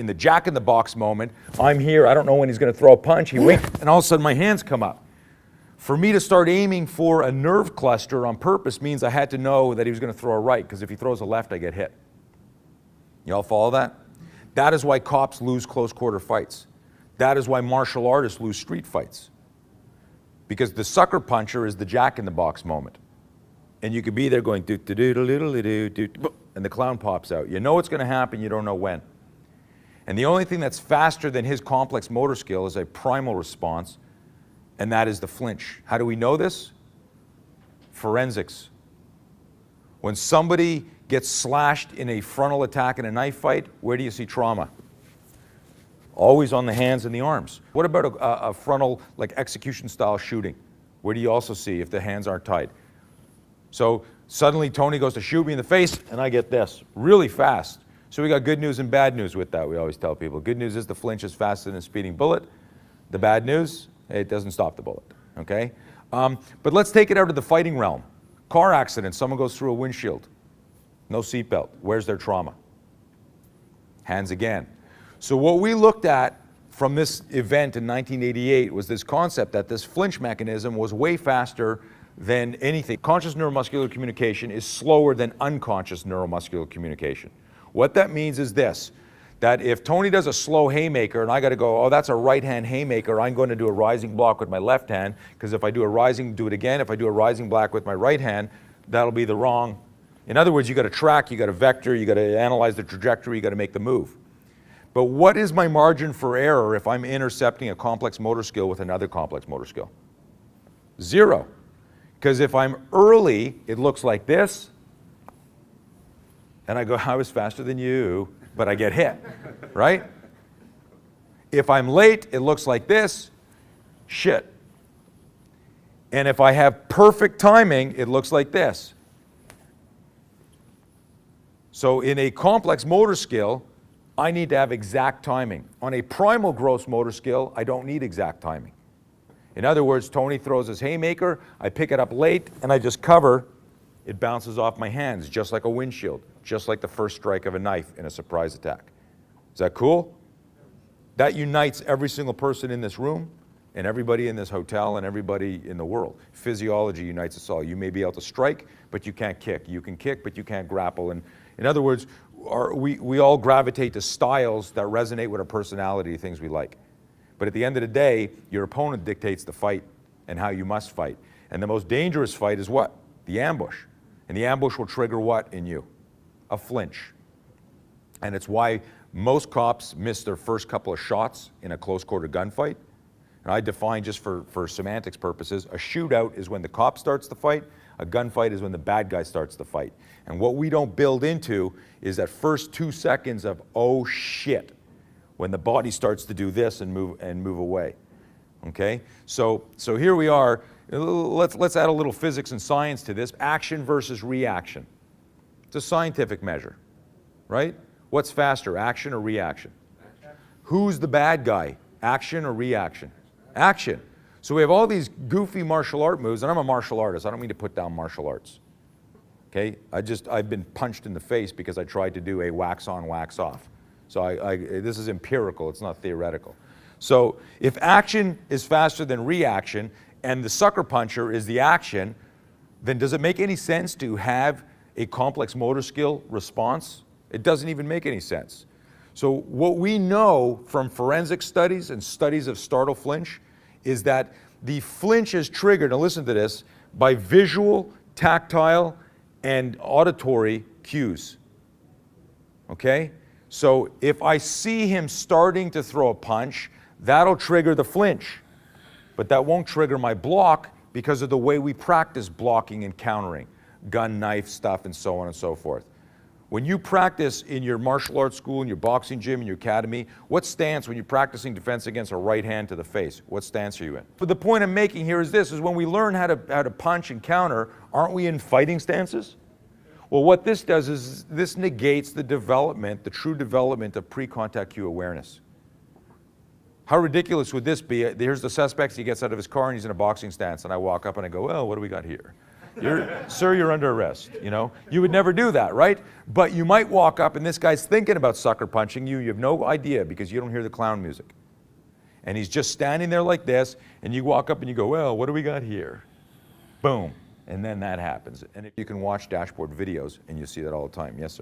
In the jack-in-the-box moment, I'm here, I don't know when he's going to throw a punch, he winks, and all of a sudden my hands come up. For me to start aiming for a nerve cluster on purpose means I had to know that he was going to throw a right, because if he throws a left, I get hit. You all follow that? That is why cops lose close quarter fights. That is why martial artists lose street fights. Because the sucker puncher is the jack-in-the-box moment. And you could be there going, do-do-do-do-do-do-do, and the clown pops out. You know it's going to happen, you don't know when. And the only thing that's faster than his complex motor skill is a primal response, and that is the flinch. How do we know this? Forensics. When somebody gets slashed in a frontal attack in a knife fight, where do you see trauma? Always on the hands and the arms. What about a frontal, like execution style shooting? Where do you also see if the hands aren't tied? So suddenly Tony goes to shoot me in the face and I get this really fast. So we got good news and bad news with that, we always tell people. Good news is the flinch is faster than a speeding bullet. The bad news, it doesn't stop the bullet, okay? But let's take it out of the fighting realm. Car accident, someone goes through a windshield. No seatbelt, where's their trauma? Hands again. So what we looked at from this event in 1988 was this concept that this flinch mechanism was way faster than anything. Conscious neuromuscular communication is slower than unconscious neuromuscular communication. What that means is this, that if Tony does a slow haymaker and I got to go, oh, that's a right-hand haymaker, I'm going to do a rising block with my left hand, because if I do a rising, do it again, if I do a rising block with my right hand, that'll be the wrong. In other words, you got to track, you got to vector, you got to analyze the trajectory, you got to make the move. But what is my margin for error if I'm intercepting a complex motor skill with another complex motor skill? Zero. Because if I'm early, it looks like this, and I go, I was faster than you, but I get hit, right? If I'm late, it looks like this, shit. And if I have perfect timing, it looks like this. So in a complex motor skill, I need to have exact timing. On a primal gross motor skill, I don't need exact timing. In other words, Tony throws his haymaker, I pick it up late, and I just cover, it bounces off my hands, just like a windshield, just like the first strike of a knife in a surprise attack. Is that cool? That unites every single person in this room, and everybody in this hotel, and everybody in the world. Physiology unites us all. You may be able to strike, but you can't kick. You can kick, but you can't grapple. And in other words, we all gravitate to styles that resonate with our personality, things we like. But at the end of the day, your opponent dictates the fight and how you must fight. And the most dangerous fight is what? The ambush. And the ambush will trigger what in you? A flinch. And it's why most cops miss their first couple of shots in a close quarter gunfight. And I define, just for semantics purposes, a shootout is when the cop starts the fight, a gunfight is when the bad guy starts the fight. And what we don't build into is that first 2 seconds of, oh shit, when the body starts to do this and move away, okay? So here we are, let's add a little physics and science to this. Action versus reaction. It's a scientific measure, right? What's faster, action or reaction? Who's the bad guy, action or reaction? Action. So we have all these goofy martial art moves, and I'm a martial artist. I don't mean to put down martial arts. Okay? I've been punched in the face because I tried to do a wax on, wax off. So this is empirical, it's not theoretical. So if action is faster than reaction, and the sucker puncher is the action, then does it make any sense to have a complex motor skill response? It doesn't even make any sense. So what we know from forensic studies and studies of startle flinch is that the flinch is triggered, and listen to this, by visual, tactile, and auditory cues. Okay? So if I see him starting to throw a punch, that'll trigger the flinch. But that won't trigger my block because of the way we practice blocking and countering, gun, knife stuff, and so on and so forth. When you practice in your martial arts school, in your boxing gym, in your academy, what stance, when you're practicing defense against a right hand to the face, what stance are you in? But the point I'm making here is this, is when we learn how to punch and counter, aren't we in fighting stances? Well, what this does is this negates the development, the true development of pre-contact cue awareness. How ridiculous would this be? Here's the suspect, he gets out of his car and he's in a boxing stance, and I walk up and I go, well, what do we got here? Sir, you're under arrest, you know? You would never do that, right? But you might walk up and this guy's thinking about sucker punching you. You have no idea because you don't hear the clown music. And he's just standing there like this, and you walk up and you go, well, what do we got here? Boom. And then that happens. And you can watch dashboard videos, and you see that all the time. Yes, sir.